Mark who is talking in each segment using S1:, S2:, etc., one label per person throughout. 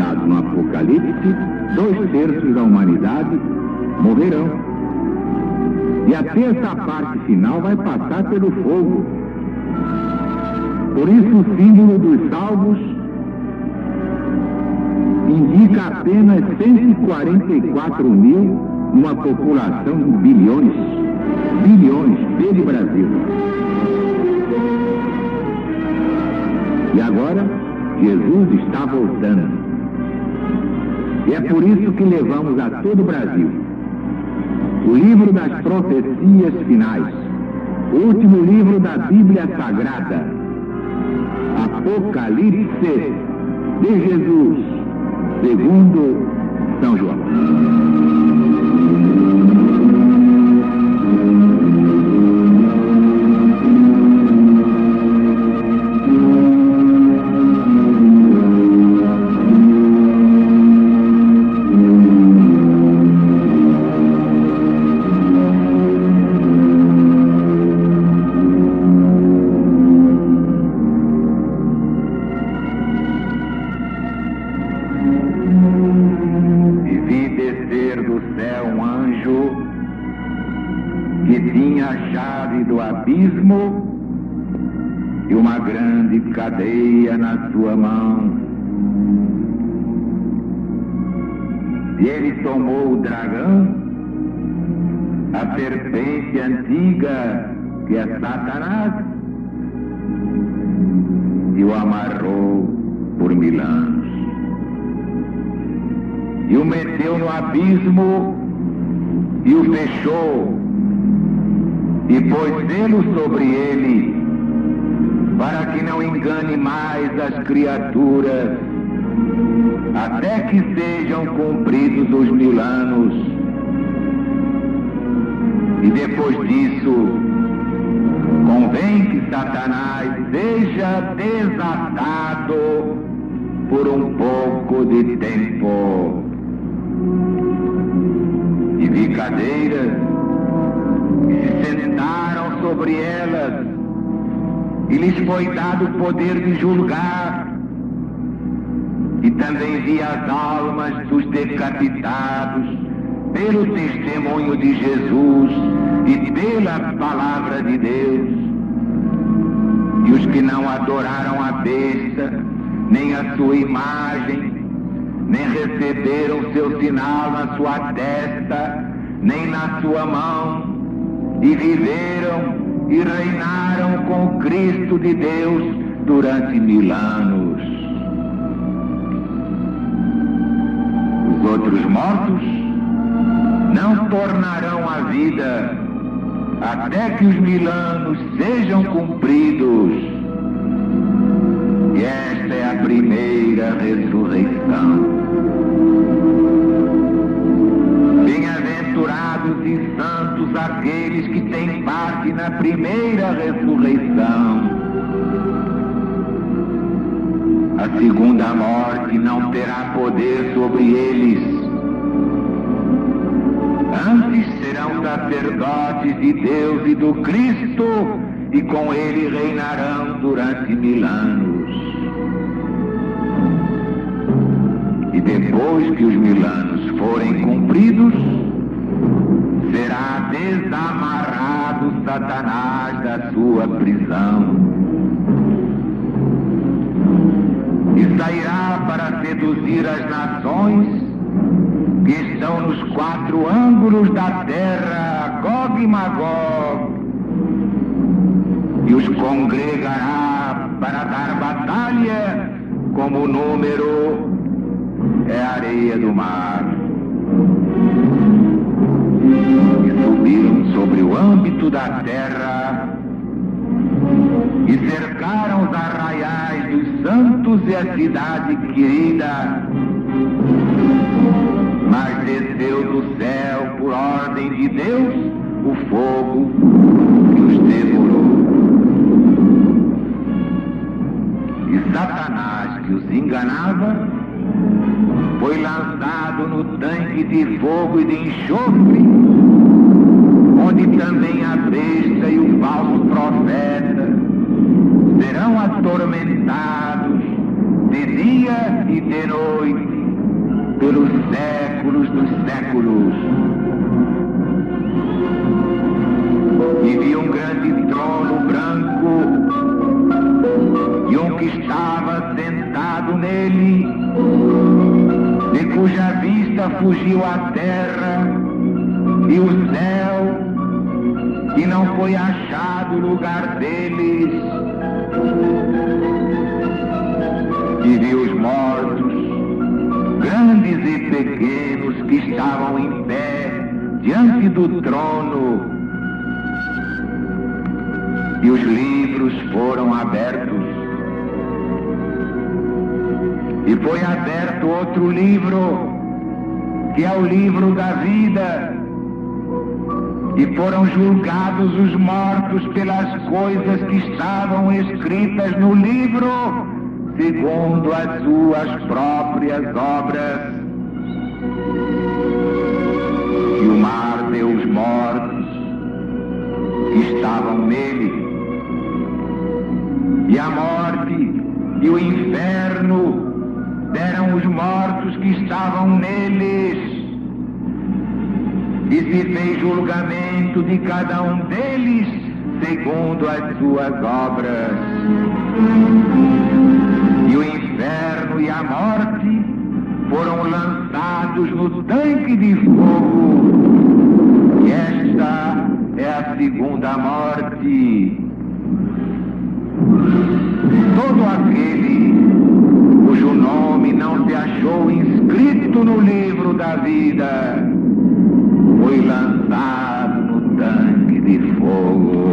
S1: profetizado no Apocalipse, 2/3 da humanidade morrerão. E a terça parte final vai passar pelo fogo. Por isso o símbolo dos salvos indica apenas 144 mil numa população de bilhões dele Brasil. E agora Jesus está voltando. E é por isso que levamos a todo o Brasil o livro das profecias finais, o último livro da Bíblia Sagrada, Apocalipse de Jesus, segundo São João. E uma grande cadeia na sua mão. E ele tomou o dragão, a serpente antiga, que é Satanás, e o amarrou por 1000 anos. E o meteu no abismo e o fechou, e pôs selo sobre ele, para que não engane mais as criaturas, até que sejam cumpridos os 1000 anos. E depois disso, convém que Satanás seja desatado por um pouco de tempo. E vi cadeiras, e se sentaram sobre elas, e lhes foi dado o poder de julgar. E também vi as almas dos decapitados pelo testemunho de Jesus e pela palavra de Deus, e os que não adoraram a besta, nem a sua imagem, nem receberam seu sinal na sua testa, nem na sua mão, e viveram e reinaram com Cristo de Deus durante 1000 anos. Os outros mortos não tornarão a vida até que os 1000 anos sejam cumpridos. E esta é a primeira ressurreição. Bem-aventurados e santos aqueles que têm parte na primeira ressurreição. A segunda morte não terá poder sobre eles. Antes serão sacerdotes de Deus e do Cristo, e com ele reinarão durante 1000 anos. E depois que os 1000 anos forem cumpridos, será desamarrado Satanás da sua prisão e sairá para seduzir as nações que estão nos 4 ângulos da terra, Gog e Magog, e os congregará para dar batalha, como o número é a areia do mar. E subiram sobre o âmbito da terra e cercaram os arraiais dos santos e a cidade querida. Mas desceu do céu, por ordem de Deus, o fogo que os devorou. E Satanás, que os enganava, foi lançado no tanque de fogo e de enxofre, onde também a besta e o falso profeta serão atormentados de dia e de noite, pelos séculos dos séculos. E vi um grande trono branco, e um que estava sentado nele, de cuja vista fugiu a terra e o céu, e não foi achado lugar deles. E vi os mortos, grandes e pequenos, que estavam em pé diante do trono, e os livros foram abertos. E foi aberto outro livro, que é o livro da vida, e foram julgados os mortos pelas coisas que estavam escritas no livro, segundo as suas próprias obras. E o mar deu os mortos que estavam nele, e a morte e o inferno deram os mortos que estavam neles, e se fez julgamento de cada um deles segundo as suas obras. E o inferno e a morte foram lançados no tanque de fogo, e esta é a segunda morte. Todo aquele cujo nome não se achou inscrito no livro da vida foi lançado no tanque de fogo.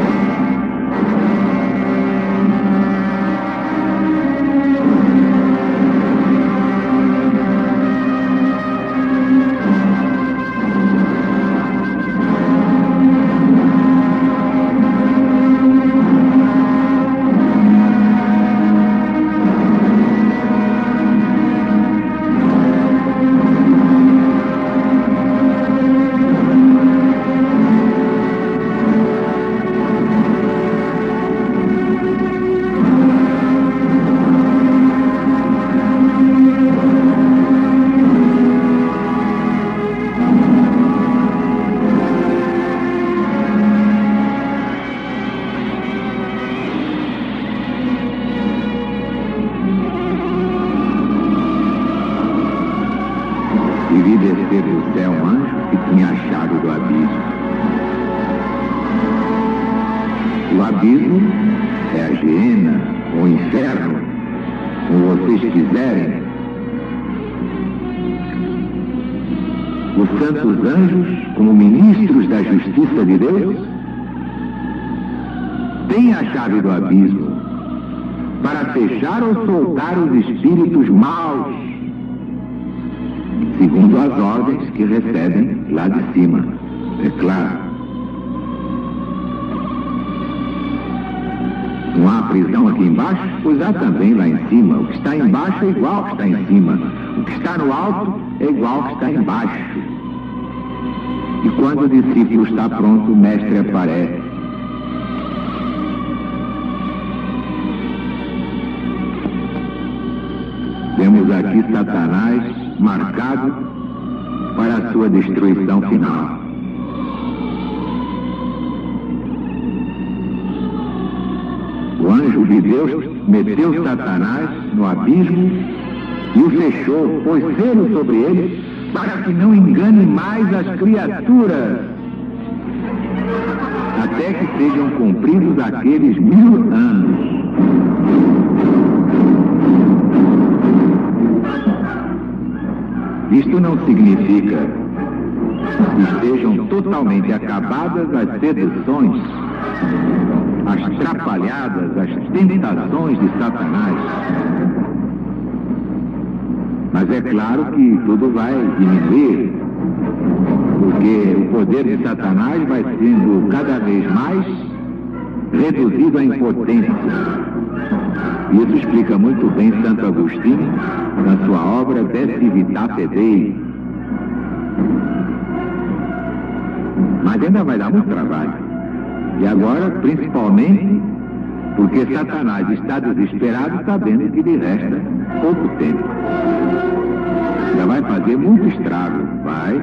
S1: Os santos anjos, como ministros da justiça de Deus, têm a chave do abismo para fechar ou soltar os espíritos maus, segundo as ordens que recebem lá de cima, é claro. Não há prisão aqui embaixo, pois há também lá em cima. O que está embaixo é igual ao que está em cima. O que está no alto é igual ao que está embaixo. E quando o discípulo está pronto, o mestre aparece. Temos aqui Satanás marcado para a sua destruição final. O anjo de Deus meteu Satanás no abismo e o fechou, pôs selo sobre ele, para que não engane mais as criaturas, até que sejam cumpridos aqueles 1000 anos. Isto não significa que estejam totalmente acabadas as seduções, as trapalhadas, as tentações de Satanás. Mas é claro que tudo vai diminuir, porque o poder de Satanás vai sendo cada vez mais reduzido à impotência. Isso explica muito bem Santo Agostinho na sua obra De Civitate Dei. Mas ainda vai dar muito trabalho. E agora, principalmente, Porque Satanás está desesperado sabendo que lhe resta pouco tempo. Já vai fazer muito estrago, vai.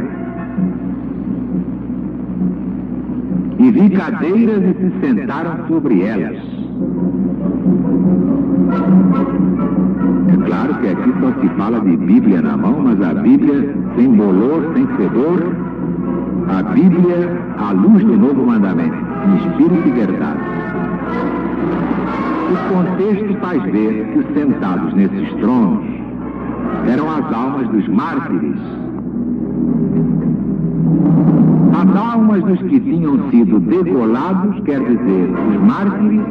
S1: E vi cadeiras e se sentaram sobre elas. É claro que aqui só se fala de Bíblia na mão, mas a Bíblia sem bolor, sem fedor, a Bíblia à luz do novo mandamento, em espírito e verdade. O contexto faz ver que os sentados nesses tronos eram as almas dos mártires, as almas dos que tinham sido degolados, quer dizer, os mártires,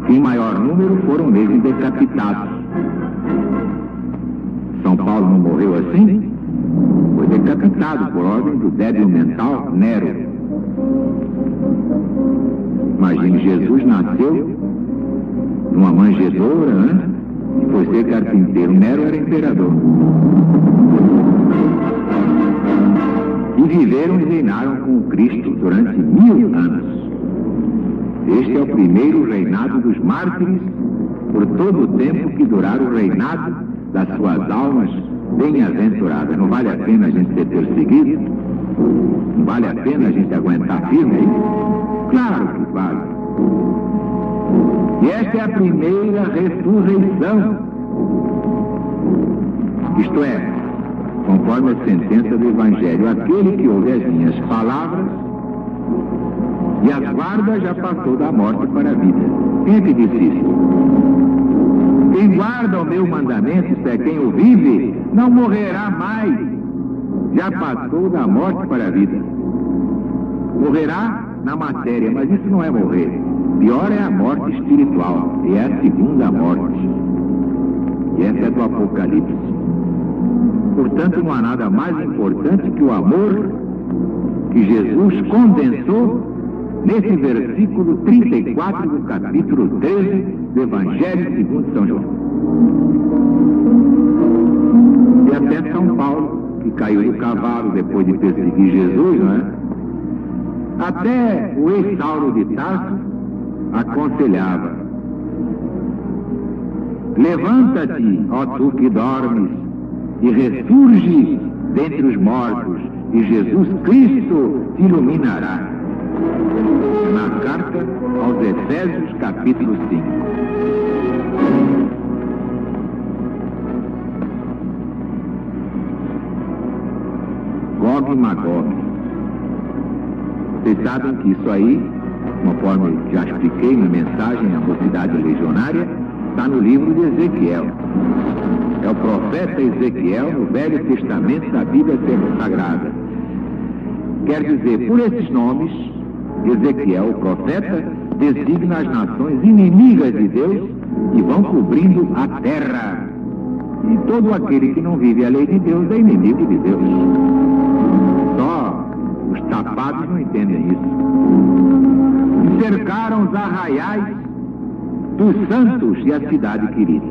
S1: que em maior número foram mesmo decapitados. São Paulo não morreu assim? Foi decapitado por ordem do débil mental Nero. Imagine, Jesus nasceu numa manjedoura, né? E foi ser carpinteiro. Nero era imperador. E viveram e reinaram com Cristo durante 1000 anos. Este é o primeiro reinado dos mártires por todo o tempo que durar o reinado das suas almas bem-aventuradas. Não vale a pena a gente ser perseguido? Não vale a pena a gente aguentar firme aí? Claro que vale. E esta é a primeira ressurreição. Isto é, conforme a sentença do Evangelho, aquele que ouve as minhas palavras e as guarda já passou da morte para a vida. Quem é que disse isso? Quem guarda o meu mandamento, isso é quem o vive, não morrerá mais. Já passou da morte para a vida. Morrerá na matéria, mas isso não é morrer. Pior é a morte espiritual, e é a segunda morte. E essa é do Apocalipse. Portanto, não há nada mais importante que o amor que Jesus condensou nesse versículo 34 do capítulo 13 do Evangelho segundo São João. E até São Paulo, que caiu do cavalo depois de perseguir Jesus, não é? Até o ex-Saulo de Tarso aconselhava: levanta-te, ó tu que dormes, e ressurge dentre os mortos, e Jesus Cristo te iluminará. Na carta aos Efésios, capítulo 5. Gog e Magog. Vocês sabem que isso aí, conforme já expliquei na mensagem à Mocidade Legionária, está no livro de Ezequiel. É o profeta Ezequiel no Velho Testamento da Bíblia Sagrada. Quer dizer, por esses nomes, Ezequiel, o profeta, designa as nações inimigas de Deus e vão cobrindo a terra. E todo aquele que não vive a lei de Deus é inimigo de Deus. Só os tapados não entendem isso. E cercaram os arraiais dos santos e a cidade querida.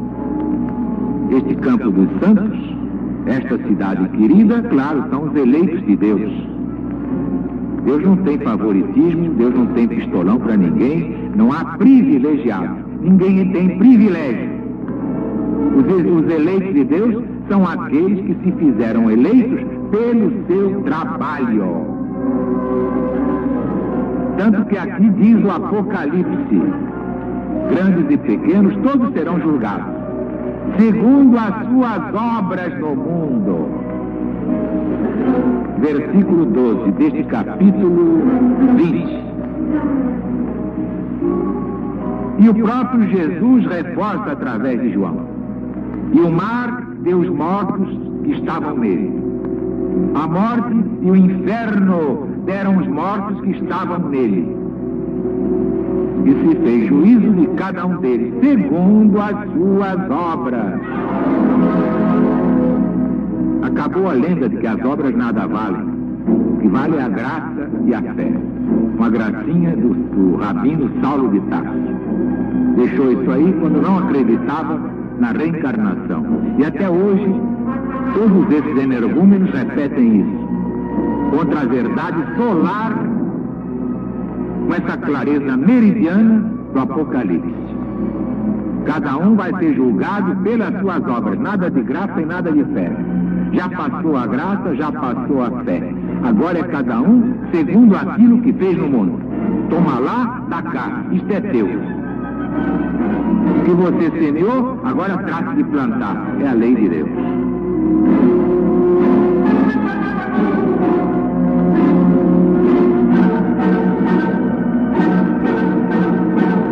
S1: Este campo dos santos, esta cidade querida, claro, são os eleitos de Deus. Deus não tem favoritismo, Deus não tem pistolão para ninguém, não há privilegiado, ninguém tem privilégio. Os eleitos de Deus são aqueles que se fizeram eleitos pelo seu trabalho. Tanto que aqui diz o Apocalipse, grandes e pequenos, todos serão julgados, segundo as suas obras no mundo. Versículo 12 deste capítulo 20. E o próprio Jesus reforça através de João: e o mar deu os mortos que estavam nele. A morte e o inferno deram os mortos que estavam nele. E se fez juízo de cada um deles, segundo as suas obras. Acabou a lenda de que as obras nada valem. O que vale é a graça e a fé. Uma gracinha do rabino Saulo de Tarso. Deixou isso aí quando não acreditava na reencarnação. E até hoje, todos esses energúmenos repetem isso. Contra a verdade solar, com essa clareza meridiana, do Apocalipse. Cada um vai ser julgado pelas suas obras, nada de graça e nada de fé. Já passou a graça, já passou a fé. Agora é cada um segundo aquilo que fez no mundo. Toma lá, dá cá, isto é teu. Se você semeou, agora trate de plantar. É a lei de Deus.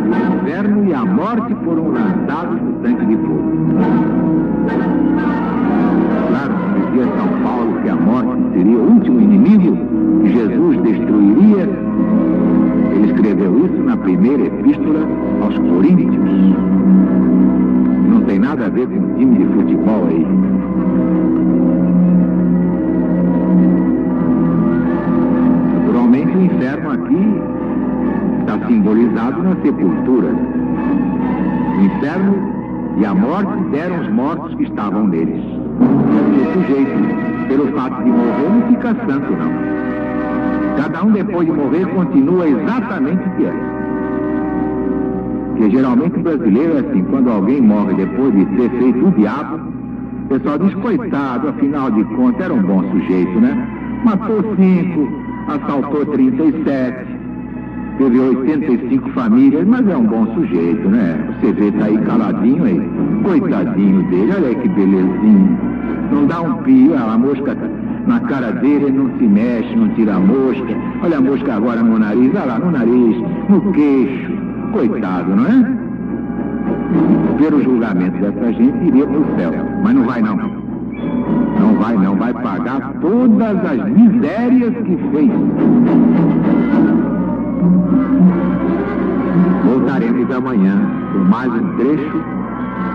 S1: O inferno e a morte foram lançados no tanque de fogo. Claro, dizia São Paulo que a morte seria o último inimigo que Jesus destruiria. Ele escreveu isso na primeira epístola aos Coríntios. Não tem nada a ver com o time de futebol aí. Naturalmente o inferno aqui está simbolizado na sepultura. O inferno e a morte deram os mortos que estavam neles. O sujeito, pelo fato de morrer, não fica santo, não. Cada um, depois de morrer, continua exatamente o que é. Porque geralmente o brasileiro é assim: quando alguém morre depois de ter feito o diabo, o pessoal diz: coitado, afinal de contas era um bom sujeito, né? Matou 5, assaltou 37, teve 85 famílias, mas é um bom sujeito, né? Você vê, tá aí caladinho aí, coitadinho dele, olha aí que belezinha. Não dá um pio, a mosca na cara dele, ele não se mexe, não tira a mosca. Olha a mosca agora no nariz, olha lá, no nariz, no queixo. Coitado, não é? Pelo julgamento dessa gente, iria para o céu. Mas não vai não. Não vai não, vai pagar todas as misérias que fez. Voltaremos amanhã com mais um trecho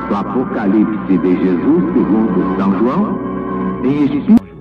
S1: do Apocalipse de Jesus segundo São João, em espírito.